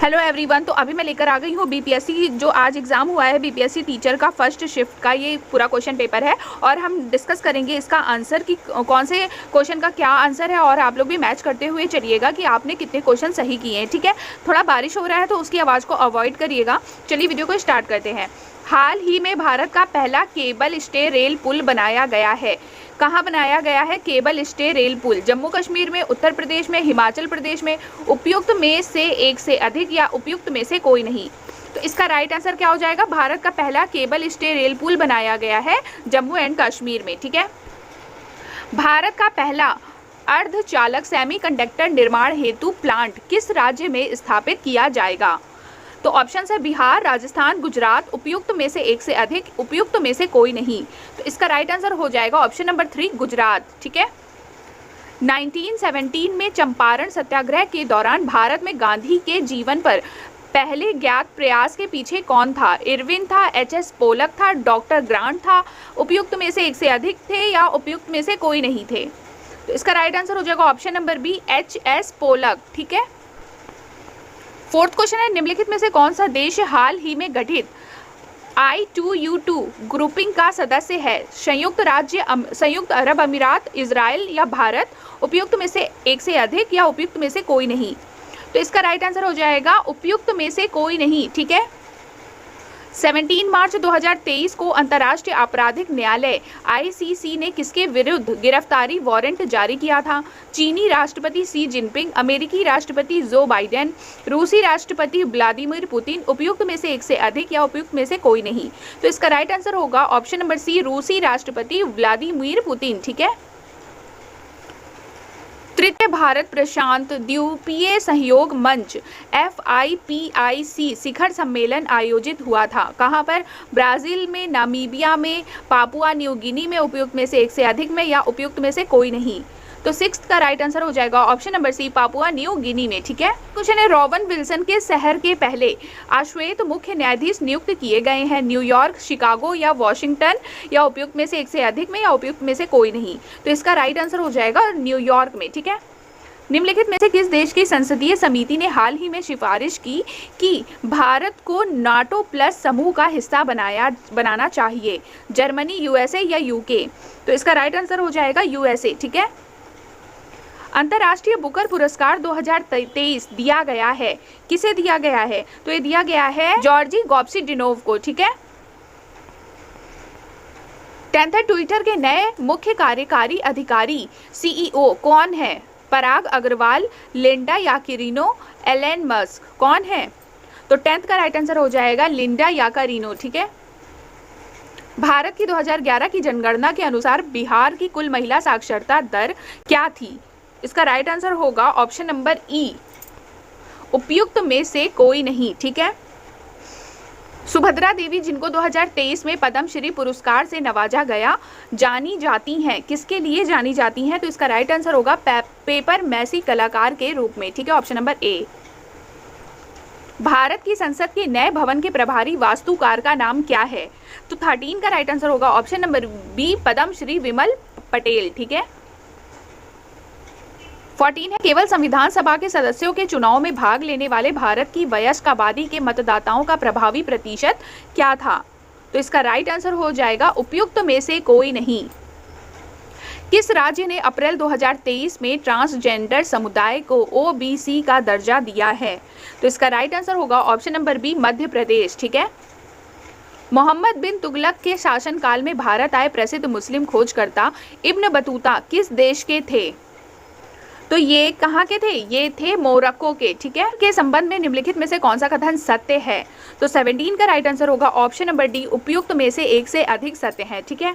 Hello everyone. तो अभी मैं लेकर आ गई हूँ बीपीएससी जो आज एग्ज़ाम हुआ है, बीपीएससी टीचर का फर्स्ट शिफ्ट का ये पूरा क्वेश्चन पेपर है और हम डिस्कस करेंगे इसका आंसर कि कौन से क्वेश्चन का क्या आंसर है और आप लोग भी मैच करते हुए चलिएगा कि आपने कितने क्वेश्चन सही किए हैं। ठीक है, थोड़ा बारिश हो रहा है तो उसकी आवाज़ को अवॉइड करिएगा। चलिए वीडियो को स्टार्ट करते हैं। हाल ही में भारत का पहला केबल स्टे रेल पुल बनाया गया है। कहाँ बनाया गया है केबल स्टे रेल पुल? जम्मू कश्मीर में, उत्तर प्रदेश में, हिमाचल प्रदेश में, उपयुक्त में से एक से अधिक या उपयुक्त में से कोई नहीं। तो इसका राइट आंसर क्या हो जाएगा? भारत का पहला केबल स्टे रेल पुल बनाया गया है जम्मू एंड कश्मीर में। ठीक है। भारत का पहला अर्धचालक सेमीकंडक्टर निर्माण हेतु प्लांट किस राज्य में स्थापित किया जाएगा? तो ऑप्शन है बिहार, राजस्थान, गुजरात, उपयुक्त में से एक से अधिक, उपयुक्त में से कोई नहीं। तो इसका राइट आंसर हो जाएगा ऑप्शन नंबर 3 गुजरात। ठीक है। 1917 में चंपारण सत्याग्रह के दौरान भारत में गांधी के जीवन पर पहले ज्ञात प्रयास के पीछे कौन था? इरविन था, एच.एस. पोलक था, डॉक्टर ग्रांट था, उपयुक्त में से एक से अधिक थे या उपयुक्त में से कोई नहीं थे? तो इसका राइट आंसर हो जाएगा option number B H S. Polak. ठीक है। फोर्थ क्वेश्चन है, निम्नलिखित में से कौन सा देश हाल ही में गठित I2U2 ग्रुपिंग का सदस्य है? संयुक्त अरब अमीरात, इजराइल या भारत? उपयुक्त में से एक से अधिक या उपयुक्त में से कोई नहीं? तो इसका राइट आंसर हो जाएगा उपयुक्त में से कोई नहीं। ठीक है। 17 मार्च 2023 को अंतर्राष्ट्रीय आपराधिक न्यायालय ICC ने किसके विरुद्ध गिरफ्तारी वारंट जारी किया था? चीनी राष्ट्रपति शी जिनपिंग, अमेरिकी राष्ट्रपति जो बाइडेन, रूसी राष्ट्रपति व्लादिमीर पुतिन? उपयुक्त में से एक से अधिक या उपयुक्त में से कोई नहीं? तो इसका राइट आंसर होगा ऑप्शन नंबर सी रूसी राष्ट्रपति व्लादिमीर पुतिन। ठीक है। तृतीय भारत प्रशांत द्वीपीय सहयोग मंच FIPIC शिखर सम्मेलन आयोजित हुआ था। कहाँ पर? ब्राजील में, नामीबिया में, पापुआ न्यू गिनी में? उपयुक्त में से एक से अधिक में या उपयुक्त में से कोई नहीं? तो 6th का राइट आंसर हो जाएगा option number C Papua New Guinea में। ठीक है। क्वेश्चन है, रॉबन विल्सन के शहर के पहले अश्वेत मुख्य न्यायाधीश नियुक्त किए गए हैं? न्यूयॉर्क, शिकागो या वॉशिंगटन? या उपयुक्त में से एक से अधिक में या उपयुक्त में से कोई नहीं? तो इसका राइट आंसर हो जाएगा न्यूयॉर्क में। ठीक है। निम्नलिखित में से किस देश की संसदीय समिति ने हाल ही में सिफारिश की कि भारत को नाटो प्लस समूह का हिस्सा बनाना चाहिए? जर्मनी, USA या UK? तो इसका राइट आंसर हो जाएगा USA। ठीक है। अंतर्राष्ट्रीय बुकर पुरस्कार 2023 दिया गया है, किसे दिया गया है? तो ये दिया गया है जॉर्जी गोप्सिडिनोव को। ठीक है। 10th ट्विटर के नए मुख्य कार्यकारी अधिकारी CEO कौन है? Parag Agrawal, Linda Yaccarino, Elon Musk? कौन है? तो 10th का राइट आंसर हो जाएगा लिंडा याकारिनो। ठीक है। भारत की 2011 की जनगणना के अनुसार बिहार की कुल महिला साक्षरता दर क्या थी? इसका राइट आंसर होगा ऑप्शन नंबर ई उपयुक्त में से कोई नहीं। ठीक है। सुभद्रा देवी, जिनको 2023 में पद्मश्री पुरस्कार से नवाजा गया, जानी जाती हैं, किसके लिए जानी जाती हैं? तो इसका राइट आंसर होगा पेपर मैसी कलाकार के रूप में। ठीक है। ऑप्शन नंबर ए। भारत की संसद के नए भवन के प्रभारी वास्तुकार का नाम क्या है? तो 13 का राइट आंसर होगा ऑप्शन नंबर बी पद्मश्री विमल पटेल। ठीक है। 14 है, केवल संविधान सभा के सदस्यों के चुनाव में भाग लेने वाले भारत की वयस्क आबादी के मतदाताओं का प्रभावी प्रतिशत क्या था? तो इसका राइट आंसर हो जाएगा उपयुक्त में से कोई नहीं। किस राज्य ने अप्रैल 2023 में ट्रांसजेंडर समुदाय को OBC का दर्जा दिया है? तो इसका राइट आंसर होगा option number B Madhya Pradesh. ठीक है। मोहम्मद बिन तुगलक के शासनकाल में भारत आए प्रसिद्ध मुस्लिम खोजकर्ता इब्न बतूता किस देश के थे? तो ये कहाँ के थे? ये थे मोरक्को के। ठीक है। के संबंध में निम्नलिखित में से कौन सा कथन सत्य है? तो 17 का राइट आंसर होगा ऑप्शन नंबर डी उपयुक्त में से एक से अधिक सत्य है। ठीक है।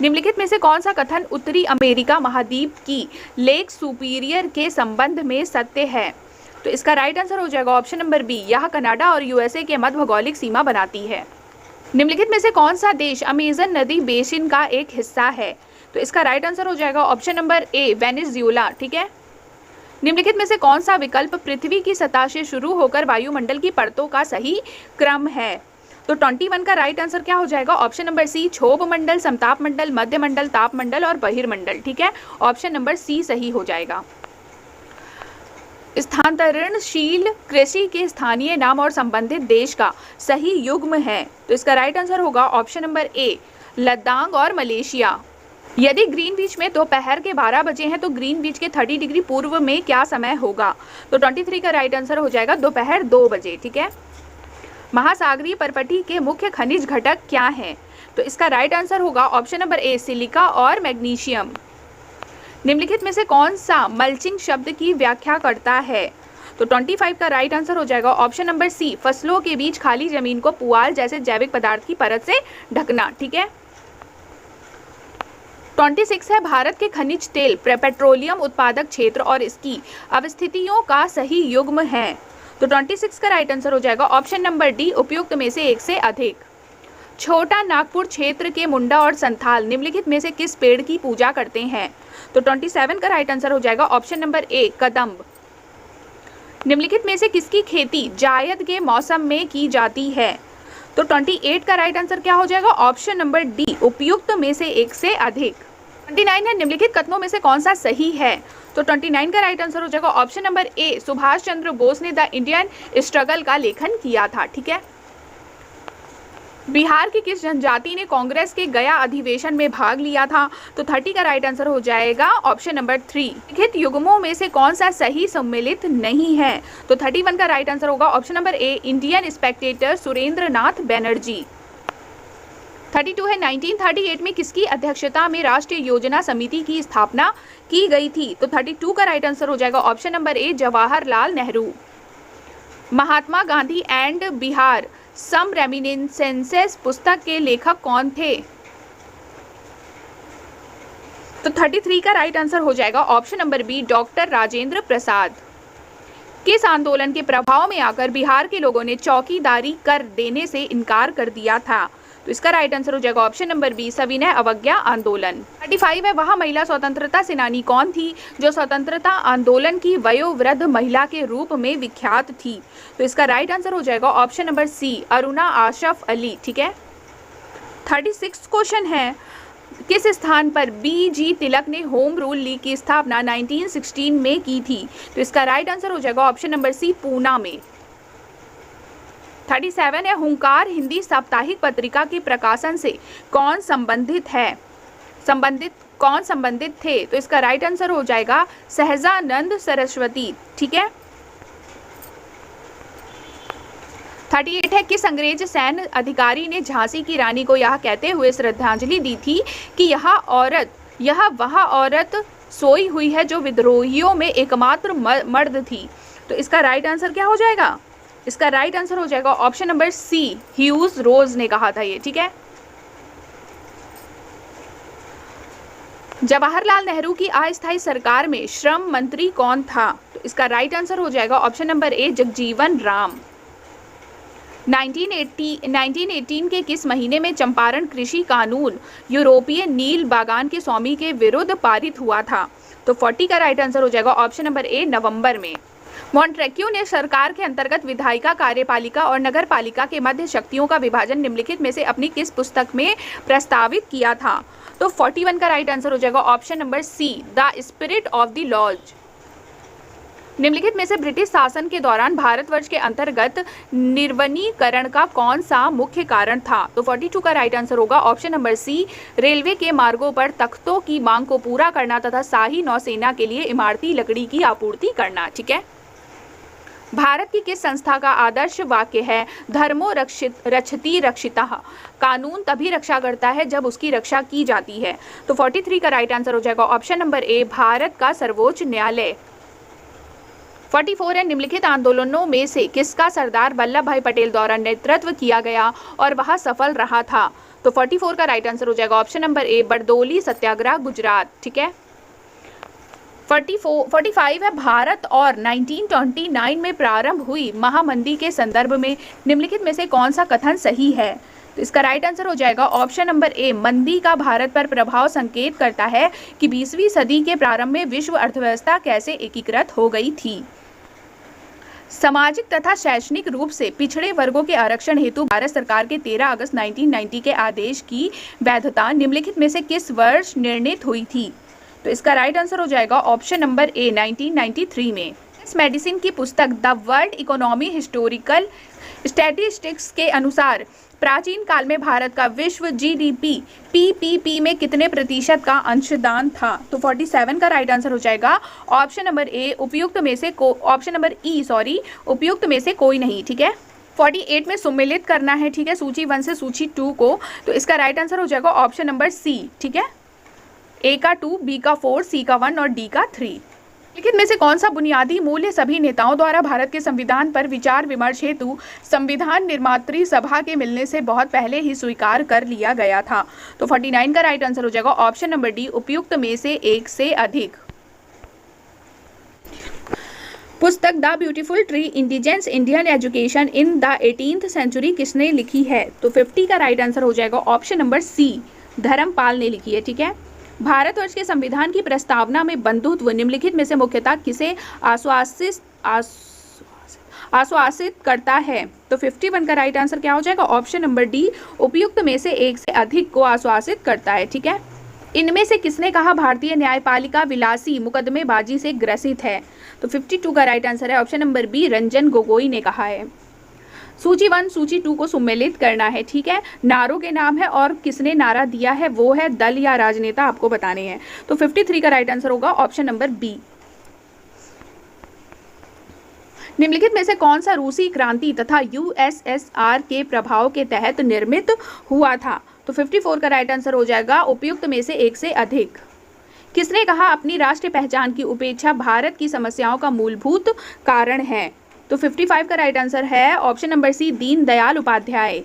निम्नलिखित में से कौन सा कथन उत्तरी अमेरिका महाद्वीप की लेक सुपीरियर के संबंध में सत्य है? तो इसका राइट आंसर हो जाएगा ऑप्शन नंबर बी, यह कनाडा और USA के मध्य भौगोलिक सीमा बनाती है। निम्नलिखित में से कौन सा देश अमेजन नदी बेसिन का एक हिस्सा है? तो इसका राइट आंसर हो जाएगा ऑप्शन नंबर ए वेनेजुएला। ठीक है। निम्नलिखित में से कौन सा विकल्प पृथ्वी की सतह से शुरू होकर वायुमंडल की परतों का सही क्रम है? तो 21 का राइट आंसर क्या हो जाएगा? ऑप्शन नंबर सी क्षोभ मंडल, समताप मंडल, मध्य मंडल, ताप मंडल और बहिर्मंडल। ठीक है। ऑप्शन नंबर सी सही हो जाएगा। स्थानांतरणशील कृषि के स्थानीय नाम और संबंधित देश का सही युग्म है। तो इसका राइट आंसर होगा ऑप्शन नंबर ए, लद्दाख और मलेशिया। यदि ग्रीनविच में दोपहर के 12 बजे हैं तो ग्रीनविच के 30 डिग्री पूर्व में क्या समय होगा? तो 23 का राइट आंसर हो जाएगा दोपहर 2 बजे। ठीक है। महासागरीय परपटी के मुख्य खनिज घटक क्या हैं? तो इसका राइट आंसर होगा ऑप्शन नंबर ए, सिलिका और मैग्नीशियम। निम्नलिखित में से कौन सा मल्चिंग शब्द की व्याख्या करता है? तो 25 का राइट आंसर हो जाएगा ऑप्शन नंबर सी, फसलों के बीच खाली जमीन को पुआल जैसे जैविक पदार्थ की परत से ढकना। ठीक है। 26 है, भारत के खनिज तेल पेट्रोलियम उत्पादक क्षेत्र और इसकी अवस्थितियों का सही युग्म है। तो 26 का राइट आंसर हो जाएगा ऑप्शन नंबर डी, उपयुक्त में से एक से अधिक। छोटा नागपुर क्षेत्र के मुंडा और संथाल निम्नलिखित में से किस पेड़ की पूजा करते हैं? तो 27 का राइट आंसर हो जाएगा ऑप्शन नंबर ए, कदम्ब। निम्नलिखित में से किसकी खेती जायद के मौसम में की जाती है? तो 28 का राइट आंसर क्या हो जाएगा? ऑप्शन नंबर डी, उपयुक्त में से एक से अधिक। 29 है, निम्नलिखित कथनों में से कौन सा सही है? तो 29 का राइट आंसर हो जाएगा ऑप्शन नंबर ए, सुभाष चंद्र बोस ने द इंडियन स्ट्रगल का लेखन किया था। ठीक है। बिहार की किस जनजाति ने कांग्रेस के गया अधिवेशन में भाग लिया था? तो 30 का राइट आंसर हो जाएगा ऑप्शन नंबर 3। लिखित युग्मों में से कौन सा सही सम्मिलित नहीं है? तो 31 का राइट आंसर होगा option number A, Indian Spectator Surendra Nath Banerjee. 32 है, 1938 में किसकी अध्यक्षता में राष्ट्रीय योजना समिति की स्थापना की गई थी? तो 32 का राइट आंसर हो जाएगा option number A, Jawaharlal Nehru. Mahatma Gandhi and Bihar some reminiscences पुस्तक के लेखक कौन थे? तो 33 का राइट आंसर हो जाएगा option number B, doctor Rajendra Prasad. किस आंदोलन के प्रभाव में आकर बिहार के लोगों ने चौकीदारी कर देने से इनकार कर दिया था? तो इसका राइट आंसर हो जाएगा ऑप्शन नंबर बी, सविनय अवज्ञा आंदोलन। 35 है, वह महिला स्वतंत्रता सेनानी कौन थी जो स्वतंत्रता आंदोलन की वयोवृद्ध महिला के रूप में विख्यात थी? तो इसका राइट आंसर हो जाएगा option number C, Aruna Asaf Ali. ठीक है। 36 क्वेश्चन है, किस स्थान पर बी.जी. तिलक ने होम रूल लीग की स्थापना 1916 में की थी? तो इसका राइट आंसर हो जाएगा ऑप्शन नंबर सी, पूना में। 37 है, हुंकार हिंदी साप्ताहिक पत्रिका के प्रकाशन से कौन संबंधित थे? तो इसका राइट आंसर हो जाएगा सहजानंद सरस्वती। ठीक है। 38 है, किस अंग्रेज सैन्य अधिकारी ने झांसी की रानी को यह कहते हुए श्रद्धांजलि दी थी कि यह वह औरत सोई हुई है जो विद्रोहियों में एकमात्र मर्द थी? तो इसका राइट आंसर क्या हो जाएगा? इसका राइट आंसर हो जाएगा ऑप्शन नंबर सी, ह्यूज रोज ने कहा था ये। ठीक है। जवाहरलाल नेहरू की अस्थायी सरकार में श्रम मंत्री कौन था? तो इसका राइट आंसर हो जाएगा ऑप्शन नंबर ए, जगजीवन राम। 1918 के किस महीने में चंपारण कृषि कानून यूरोपीय नील बागान के स्वामी के विरुद्ध पारित हुआ था? तो 40 का राइट आंसर हो जाएगा ऑप्शन नंबर ए, नवंबर में। मॉन्टेस्क्यू ने सरकार के अंतर्गत विधायिका, कार्यपालिका और नगर पालिका के मध्य शक्तियों का विभाजन निम्नलिखित में से अपनी किस पुस्तक में प्रस्तावित किया था? तो 41 का राइट आंसर हो जाएगा option number C, the spirit of the laws. निम्नलिखित में से ब्रिटिश शासन के दौरान भारतवर्ष के अंतर्गत निर्वनीकरण का कौन सा मुख्य कारण था? तो 42 का राइट आंसर होगा ऑप्शन नंबर सी, रेलवे के मार्गों पर तख्तों की मांग को पूरा करना तथा शाही नौसेना के लिए इमारती लकड़ी की आपूर्ति करना। ठीक है। भारत की किस संस्था का आदर्श वाक्य है, धर्मो रक्षति रक्षितः? कानून तभी रक्षा करता है जब उसकी रक्षा की जाती है। तो 43 का राइट आंसर हो जाएगा ऑप्शन नंबर ए, भारत का सर्वोच्च न्यायालय। 44 है, निम्नलिखित आंदोलनों में से किसका सरदार वल्लभ भाई पटेल द्वारा नेतृत्व किया गया और वह सफल रहा था? तो 44 का राइट आंसर हो जाएगा ऑप्शन नंबर ए, बरदौली सत्याग्रह, गुजरात। ठीक है। 45 है, भारत और 1929 में प्रारंभ हुई महामंदी के संदर्भ में निम्नलिखित में से कौन सा कथन सही है? तो इसका राइट आंसर हो जाएगा ऑप्शन नंबर ए, मंदी का भारत पर प्रभाव संकेत करता है कि 20वीं सदी के प्रारंभ में विश्व अर्थव्यवस्था कैसे एकीकृत हो गई थी। सामाजिक तथा शैक्षणिक रूप से पिछड़े वर्गों के आरक्षण हेतु भारत सरकार के 13 अगस्त 1990 के आदेश की वैधता निम्नलिखित में से किस वर्ष निर्णित हुई थी? तो इसका राइट आंसर हो जाएगा ऑप्शन नंबर ए, 1993 में। इस मेडिसिन की पुस्तक the world economy historical statistics के अनुसार प्राचीन काल में भारत का विश्व जीडीपी पीपीपी में कितने प्रतिशत का अंशदान था? तो 47 का राइट आंसर हो जाएगा ऑप्शन नंबर ए, उपयुक्त में से ऑप्शन नंबर ई उपयुक्त में से कोई नहीं। ठीक है, 48 में सम्मिलित करना है, ठीक है, सूची 1 से सूची 2 को। तो इसका राइट आंसर हो जाएगा ऑप्शन नंबर सी। ठीक है, ए का 2, बी का 4, सी का 1 और डी का 3। लिखित में से कौन सा बुनियादी मूल्य सभी नेताओं द्वारा भारत के संविधान पर विचार विमर्श हेतु संविधान निर्मात्री सभा के मिलने से बहुत पहले ही स्वीकार कर लिया गया था? तो 49 का राइट आंसर हो जाएगा ऑप्शन नंबर डी, उपयुक्त में से एक से अधिक। पुस्तक the beautiful tree indigenous Indian education in the 18th century किसने लिखी है? तो 50 का राइट आंसर हो जाएगा ऑप्शन नंबर सी, धर्मपाल ने लिखी है। ठीक है, भारतवर्ष के संविधान की प्रस्तावना में बंधुत्व निम्नलिखित में से मुख्यतः किसे आश्वासित करता है? तो 51 का राइट आंसर क्या हो जाएगा ऑप्शन नंबर डी, उपयुक्त में से एक से अधिक को आश्वासित करता है। ठीक है, इनमें से किसने कहा भारतीय न्यायपालिका विलासी मुकदमेबाजी से ग्रसित है? तो 52 का राइट आंसर है option number B, Ranjan Gogoi ने कहा है। सूची 1 सूची 2 को सम्मिलित करना है। ठीक है, नारों के नाम है और किसने नारा दिया है वो है दल या राजनेता आपको बताने हैं। तो 53 का राइट आंसर होगा ऑप्शन नंबर बी। निम्नलिखित में से कौन सा रूसी क्रांति तथा यूएसएसआर के प्रभाव के तहत निर्मित हुआ था? तो 54 का राइट आंसर हो जाएगा उपयुक्त में से एक से अधिक। किसने कहा अपनी राष्ट्रीय पहचान की उपेक्षा भारत की समस्याओं का मूलभूत कारण है? तो 55 का राइट आंसर है option number C, Deendayal Upadhyay.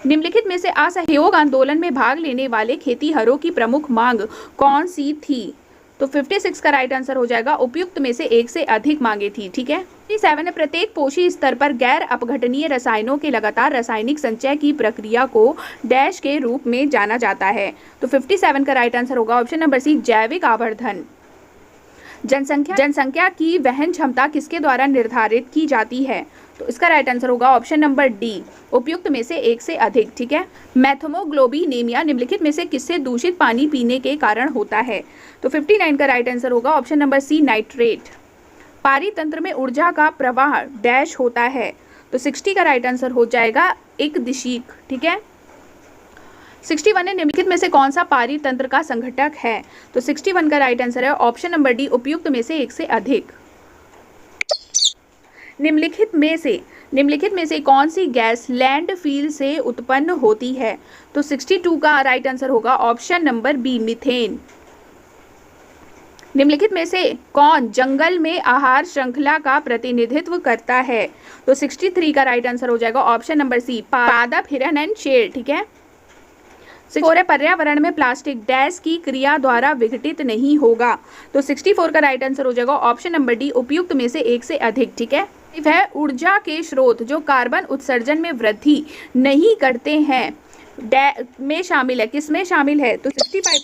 निम्नलिखित में से असहयोग आंदोलन में भाग लेने वाले खेतीहरों की प्रमुख मांग कौन सी थी? तो 56 का राइट आंसर हो जाएगा उपयुक्त में से एक से अधिक मांगे थी। ठीक है, 57 में प्रत्येक पोषी स्तर पर गैर अपघटनीय रसायनों के लगातार रासायनिक संचय की प्रक्रिया को डैश के रूप में जाना जाता है? तो 57 का राइट आंसर होगा ऑप्शन नंबर सी, जैविक आवर्धन। जनसंख्या की वहन क्षमता किसके द्वारा निर्धारित की जाती है? तो इसका राइट आंसर होगा ऑप्शन नंबर डी, उपयुक्त में से एक से अधिक। ठीक है, मैथमोग्लोबिनेमिया निम्नलिखित में से किससे दूषित पानी पीने के कारण होता है? तो 59 का राइट आंसर होगा ऑप्शन नंबर सी, नाइट्रेट। पारितंत्र में ऊर्जा का प्रवाह डैश होता है? तो 60 का राइट आंसर हो जाएगा एक दिशीक। ठीक है, 61 है निम्नलिखित में से कौन सा पारितंत्र का संघटक है? तो 61 का राइट आंसर है ऑप्शन नंबर डी, उपयुक्त में से एक से अधिक। निम्नलिखित में से कौन सी गैस लैंडफिल से उत्पन्न होती है? तो 62 का राइट आंसर होगा ऑप्शन नंबर बी, मीथेन। निम्नलिखित में से कौन जंगल में आहार श्रृंखला का प्रतिनिधित्व करता है? तो 63 का राइट आंसर हो जाएगा ऑप्शन नंबर सी, पादप, हिरन एंड शेर। ठीक है, 64 पर्यावरण में प्लास्टिक डैश की क्रिया द्वारा विघटित नहीं होगा? तो 64 का राइट आंसर हो जाएगा ऑप्शन नंबर डी, उपयुक्त में से एक से अधिक। ठीक है, वह ऊर्जा के स्रोत जो कार्बन उत्सर्जन में वृद्धि नहीं करते हैं में शामिल है, किसमें शामिल है? तो 65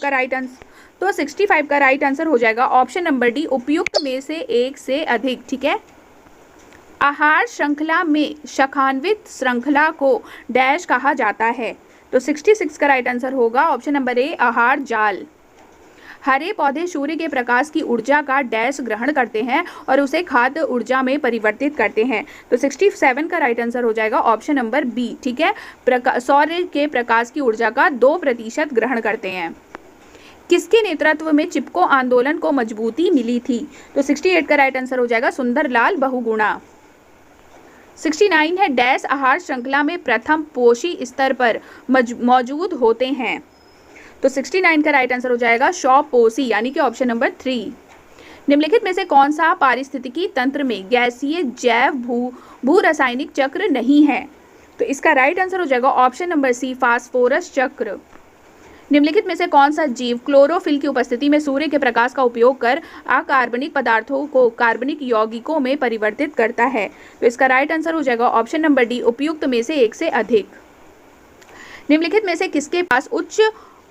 का राइट आंसर हो जाएगा ऑप्शन नंबर डी, उपयुक्त में से एक से अधिक। ठीक है, आहार श्रृंखला में शाखान्वित श्रृंखला को डैश कहा जाता है? तो 66 का राइट आंसर होगा ऑप्शन नंबर ए, आहार जाल। हरे पौधे सूर्य के प्रकाश की ऊर्जा का डैश ग्रहण करते हैं और उसे खाद्य ऊर्जा में परिवर्तित करते हैं? तो 67 का राइट आंसर हो जाएगा ऑप्शन नंबर बी। ठीक है, सूर्य के प्रकाश की ऊर्जा का 2% ग्रहण करते हैं। किसके नेतृत्व में चिपको आंदोलन को मजबूती मिली थी? तो 68 का राइट आंसर हो जाएगा सुंदरलाल बहुगुणा। 69 है डैश आहार श्रृंखला में प्रथम पोषी स्तर पर मौजूद होते हैं? तो 69 का राइट आंसर हो जाएगा शॉपोसी, यानी कि ऑप्शन नंबर 3। निम्नलिखित में से कौन सा पारिस्थितिकी तंत्र में गैसीय जैव भू रासायनिक चक्र नहीं है? तो इसका राइट आंसर हो जाएगा ऑप्शन नंबर सी, फास्फोरस चक्र। निम्नलिखित में से कौन सा जीव क्लोरोफिल की उपस्थिति में सूर्य के प्रकाश का उपयोग कर अकार्बनिक पदार्थों को कार्बनिक यौगिकों में परिवर्तित करता है? तो इसका राइट आंसर हो जाएगा ऑप्शन नंबर डी, उपयुक्त में से एक से अधिक। निम्नलिखित में से किसके पास उच्च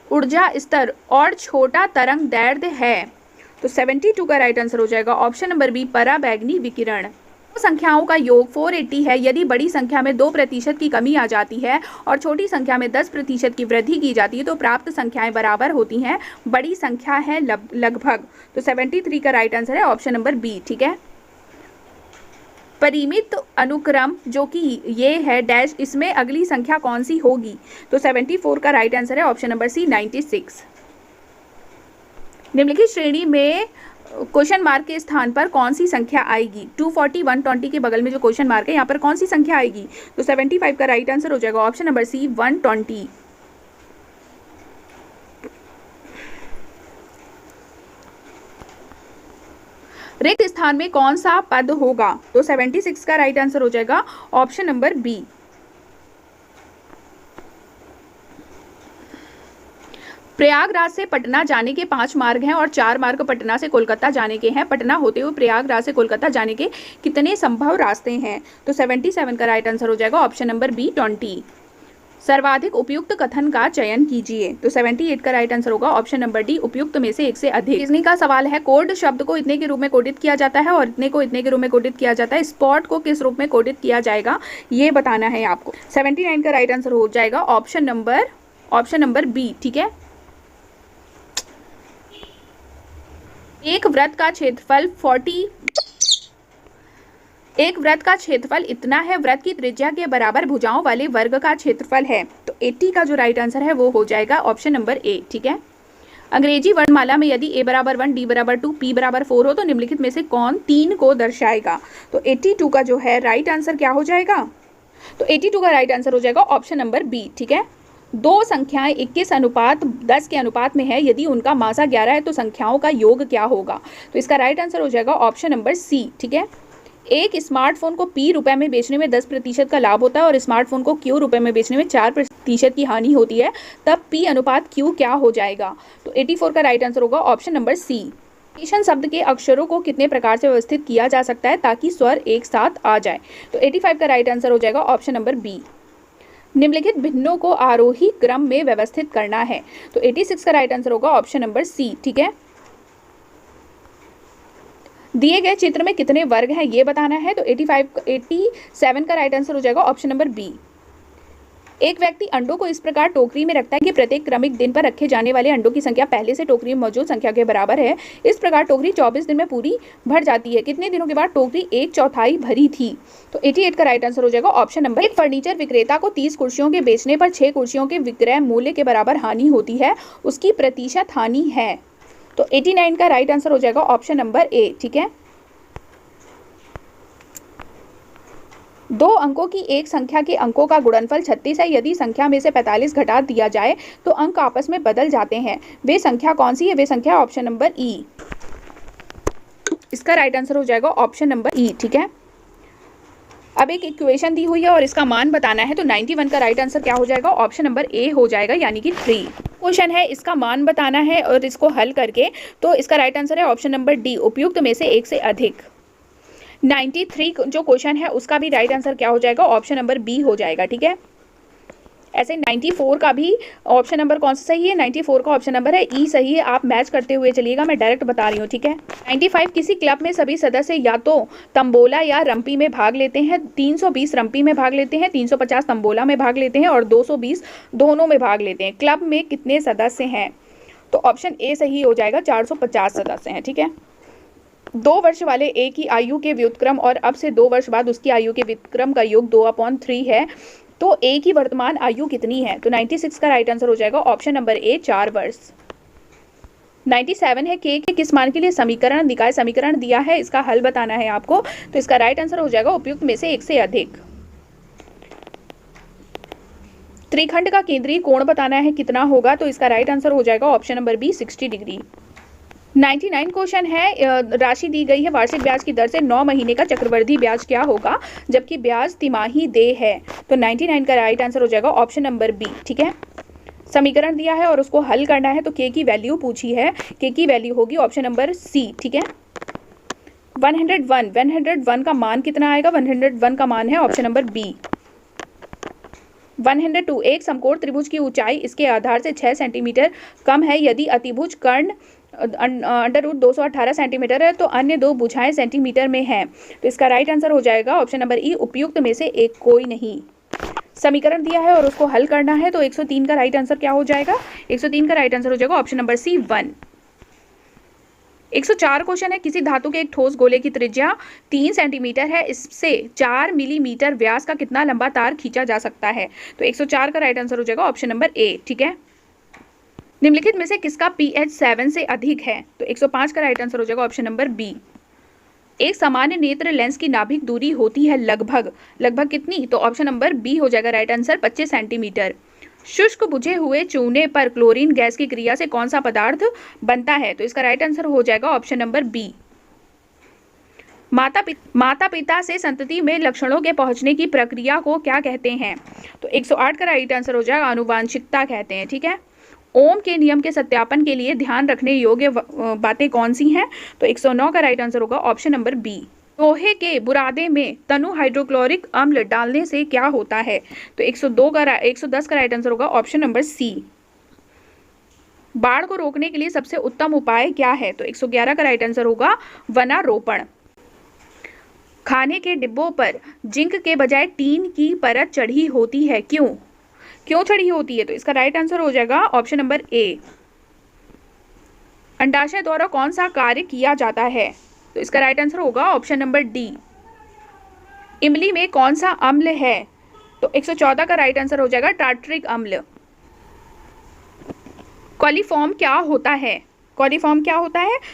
ऊर्जा स्तर और छोटा तरंग दैर्ध्य है? तो 72 का राइट आंसर हो जाएगा ऑप्शन नंबर बी, पराबैंगनी विकिरण। संख्याओं का योग 480 है यदि बड़ी संख्या में 2% की कमी आ जाती है और छोटी संख्या में 10% की वृद्धि की जाती है तो प्राप्त संख्याएं बराबर होती हैं, बड़ी संख्या है लगभग। तो 73 का राइट आंसर है ऑप्शन नंबर बी। ठीक है, परिमित अनुक्रम जो कि ये है डैश, इसमें अगली संख्या कौन सी होगी? तो 74 का राइट आंसर है ऑप्शन नंबर सी 96। निम्नलिखित श्रेणी में क्वेश्चन मार्क के स्थान पर कौन सी संख्या आएगी? 240 120 के बगल में जो क्वेश्चन मार्क है यहाँ पर कौन सी संख्या आएगी? तो 75 का राइट आंसर हो जाएगा ऑप्शन नंबर सी 120। रिक्त स्थान में कौन सा पद होगा? तो 76 का राइट आंसर हो जाएगा ऑप्शन नंबर बी। प्रयागराज से पटना जाने के 5 मार्ग हैं और 4 मार्ग पटना से कोलकाता जाने के हैं। पटना होते हुए प्रयागराज से कोलकाता जाने के कितने संभव रास्ते हैं? तो 77 का राइट आंसर हो जाएगा ऑप्शन नंबर बी 20। सर्वाधिक उपयुक्त कथन का चयन कीजिए। तो 78 का राइट आंसर होगा ऑप्शन नंबर डी, उपयुक्त में से एक से अधिक। रीजनिंग का सवाल है, कोड शब्द को इतने के रूप में कोडित किया जाता है और इतने को इतने के रूप में कोडित किया जाता है। स्पॉट को किस रूप में कोडित किया जाएगा ये बताना है आपको। 79 का राइट आंसर हो जाएगा ऑप्शन नंबर बी। ठीक है, एक वृत्त का क्षेत्रफल इतना है, वृत्त की त्रिज्या के बराबर भुजाओं वाले वर्ग का क्षेत्रफल है। तो 80 का जो राइट आंसर है वो हो जाएगा ऑप्शन नंबर ए। ठीक है, अंग्रेजी वर्णमाला में यदि a बराबर 1, d बराबर 2, p बराबर 4 हो तो निम्नलिखित में से कौन 3 को दर्शाएगा? तो 82 का जो है राइट आंसर क्या हो जाएगा? तो 82 का राइट आंसर हो जाएगा ऑप्शन नंबर बी। ठीक है, दो संख्याएं 21:10 के अनुपात में है, यदि उनका मासा 11 है तो संख्याओं का योग क्या होगा? तो इसका राइट आंसर हो जाएगा ऑप्शन नंबर सी। ठीक है, एक स्मार्टफोन को p रुपए में बेचने में 10% का लाभ होता है और स्मार्टफोन को q रुपए में बेचने में 4% की हानि होती है, तब p अनुपात q क्या हो जाएगा? तो 84 का राइट आंसर होगा ऑप्शन नंबर सी। एडिशन शब्द के अक्षरों को कितने प्रकार से व्यवस्थित किया जा सकता है ताकि स्वर एक साथ आ जाए? तो 85 का राइट आंसर हो जाएगा ऑप्शन नंबर बी। निम्नलिखित भिन्नों को आरोही क्रम में व्यवस्थित करना है। तो 86 का राइट आंसर होगा ऑप्शन नंबर सी। ठीक है, दिए गए चित्र में कितने वर्ग हैं ये बताना है। तो 87 का राइट आंसर हो जाएगा ऑप्शन नंबर बी। एक व्यक्ति अंडों को इस प्रकार टोकरी में रखता है कि प्रत्येक क्रमिक दिन पर रखे जाने वाले अंडों की संख्या पहले से टोकरी में मौजूद संख्या के बराबर है। इस प्रकार टोकरी 24 दिन में पूरी भर जाती है। कितने दिनों के बाद टोकरी 1/4 भरी थी? तो 88 का राइट आंसर हो जाएगा ऑप्शन नंबर। एक फर्नीचर विक्रेता को 30 कुर्सियों के बेचने पर 6 कुर्सियों के विक्रय मूल्य के बराबर हानि होती है, उसकी प्रतिशत हानि है। तो 89 का राइट आंसर हो जाएगा ऑप्शन नंबर ए। ठीक है, 2 अंकों की एक संख्या के अंकों का गुणनफल 36 है, यदि संख्या में से 45 घटा दिया जाए तो अंक आपस में बदल जाते हैं। वे संख्या कौन सी है? वे संख्या ऑप्शन नंबर ई। इसका राइट आंसर हो जाएगा ऑप्शन नंबर ई। ठीक है, अब एक इक्वेशन दी हुई है और इसका मान बताना है। तो 91 का राइट आंसर क्या हो जाएगा? ऑप्शन नंबर ए हो जाएगा, यानी कि 3। क्वेश्चन है, इसका मान बताना है और इसको हल करके। तो इसका राइट आंसर है ऑप्शन नंबर डी, उपयुक्त में से एक से अधिक। 93 जो क्वेश्चन है उसका भी राइट आंसर क्या हो जाएगा? ऑप्शन नंबर बी हो जाएगा। ठीक है, ऐसे 94 का भी ऑप्शन नंबर कौन सा सही है? 94 का ऑप्शन नंबर है ई सही है। आप मैच करते हुए चलिएगा, मैं डायरेक्ट बता रही हूँ। ठीक है, 95 किसी क्लब में सभी सदस्य या तो तंबोला या रम्पी में भाग लेते हैं। 320 रम्पी में भाग लेते हैं, 350 तंबोला में भाग लेते हैं और 220 दोनों में भाग लेते हैं। क्लब में कितने सदस्य हैं? तो ऑप्शन ए सही हो जाएगा, 450 सदस्य हैं। ठीक है, 2 वर्ष वाले ए की आयु के व्युत्क्रम और अब से 2 वर्ष बाद उसकी आयु के व्युत्क्रम का योग 2/3 है, तो ए की वर्तमान आयु कितनी है? तो 96 का राइट आंसर हो जाएगा ऑप्शन नंबर ए, 4 वर्ष। 97 है, के किस मान के लिए समीकरण निकाय समीकरण दिया है, इसका हल बताना है आपको। तो इसका राइट आंसर हो जाएगा उपयुक्त में से एक से अधिक। त्रिखंड का केंद्रीय कोण बताना है कितना होगा, तो इसका राइट आंसर हो जाएगा option number B, 60 degree. 99 question है, राशि दी गई है वार्षिक ब्याज की दर से 9 महीने का चक्रवृद्धि ब्याज क्या होगा जबकि ब्याज तिमाही देय है? तो 99 का राइट आंसर हो जाएगा ऑप्शन नंबर बी। ठीक है, समीकरण दिया है और उसको हल करना है, तो के की वैल्यू पूछी है, के की वैल्यू होगी ऑप्शन नंबर सी। ठीक है, 101 का मान कितना आएगा? 101 का मान है ऑप्शन नंबर बी। 102 एक समकोण त्रिभुज की ऊंचाई इसके आधार से 6 सेंटीमीटर कम है, यदि अतिभुज कर्ण √218 सेंटीमीटर है तो अन्य 2 भुजाएं सेंटीमीटर में हैं। तो इसका राइट आंसर हो जाएगा ऑप्शन नंबर ई, उपयुक्त में से एक कोई नहीं। समीकरण दिया है और उसको हल करना है, तो 103 का राइट आंसर क्या हो जाएगा? 103 का राइट आंसर हो जाएगा ऑप्शन नंबर सी, 1। 104 क्वेश्चन है, किसी धातु के एक ठोस गोले की त्रिज्या 3 सेंटीमीटर है, इससे 4 मिलीमीटर व्यास का कितना लंबा तार खींचा जा सकता है? तो 104 का राइट आंसर हो जाएगा ऑप्शन नंबर ए। ठीक है, निम्नलिखित में से किसका pH 7 से अधिक है? तो 105 का राइट आंसर हो जाएगा ऑप्शन नंबर बी। एक सामान्य नेत्र लेंस की नाभिक दूरी होती है लगभग लगभग कितनी? तो ऑप्शन नंबर बी हो जाएगा राइट आंसर 25 सेंटीमीटर। शुष्क बुझे हुए चूने पर क्लोरीन गैस की क्रिया से कौन सा पदार्थ बनता है? तो इसका राइट आंसर हो जाएगा ऑप्शन नंबर बी। माता पिता से संतति में लक्षणों के पहुंचने की प्रक्रिया को क्या कहते हैं? तो 108 का राइट आंसर हो जाएगा आनुवांशिकता कहते हैं। ठीक है, ओम के नियम के सत्यापन के लिए ध्यान रखने योग्य बातें कौन सी हैं? तो 109 का राइट आंसर होगा ऑप्शन नंबर बी। लोहे के बुरादे में तनु हाइड्रोक्लोरिक अम्ल डालने से क्या होता है? तो 110 का राइट आंसर होगा ऑप्शन नंबर सी। बाढ़ को रोकने के लिए सबसे उत्तम उपाय क्या है? तो 111 का राइट आंसर होगा वनारोपण। खाने के डिब्बों पर जिंक के बजाय टीन की परत चढ़ी होती है, क्यों चढ़ी होती है? तो इसका राइट आंसर हो जाएगा ऑप्शन नंबर ए। अंडाशय द्वारा कौन सा कार्य किया जाता है? तो इसका राइट आंसर होगा ऑप्शन नंबर डी। इमली में कौन सा अम्ल है? तो 114 का राइट आंसर हो जाएगा टार्टरिक अम्ल। कॉलीफॉर्म क्या होता है?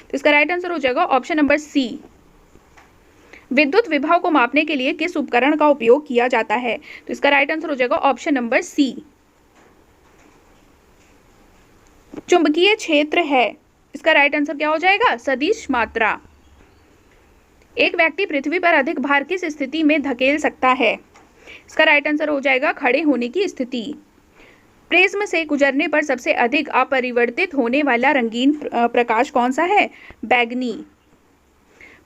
तो इसका राइट आंसर हो जाएगा ऑप्शन नंबर सी। विद्युत विभव को मापने के लिए किस उपकरण का उपयोग किया जाता है? तो इसका राइट आंसर हो जाएगा ऑप्शन नंबर सी। चुंबकीय क्षेत्र है, इसका राइट आंसर क्या हो जाएगा? सदिश मात्रा। एक व्यक्ति पृथ्वी पर अधिक भार किस स्थिति में धकेल सकता है? इसका राइट आंसर हो जाएगा खड़े होने की स्थिति। प्रिज्म से गुजरने पर सबसे अधिक अपरिवर्तित होने वाला रंगीन प्रकाश कौन सा है? बैगनी।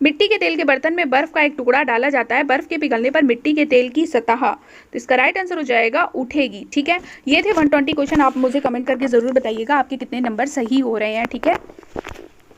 मिट्टी के तेल के बर्तन में बर्फ का एक टुकड़ा डाला जाता है, बर्फ के पिघलने पर मिट्टी के तेल की सतह, तो इसका राइट आंसर हो जाएगा उठेगी। ठीक है, ये थे 120 क्वेश्चन। आप मुझे कमेंट करके जरूर बताइएगा आपके कितने नंबर सही हो रहे हैं। ठीक है।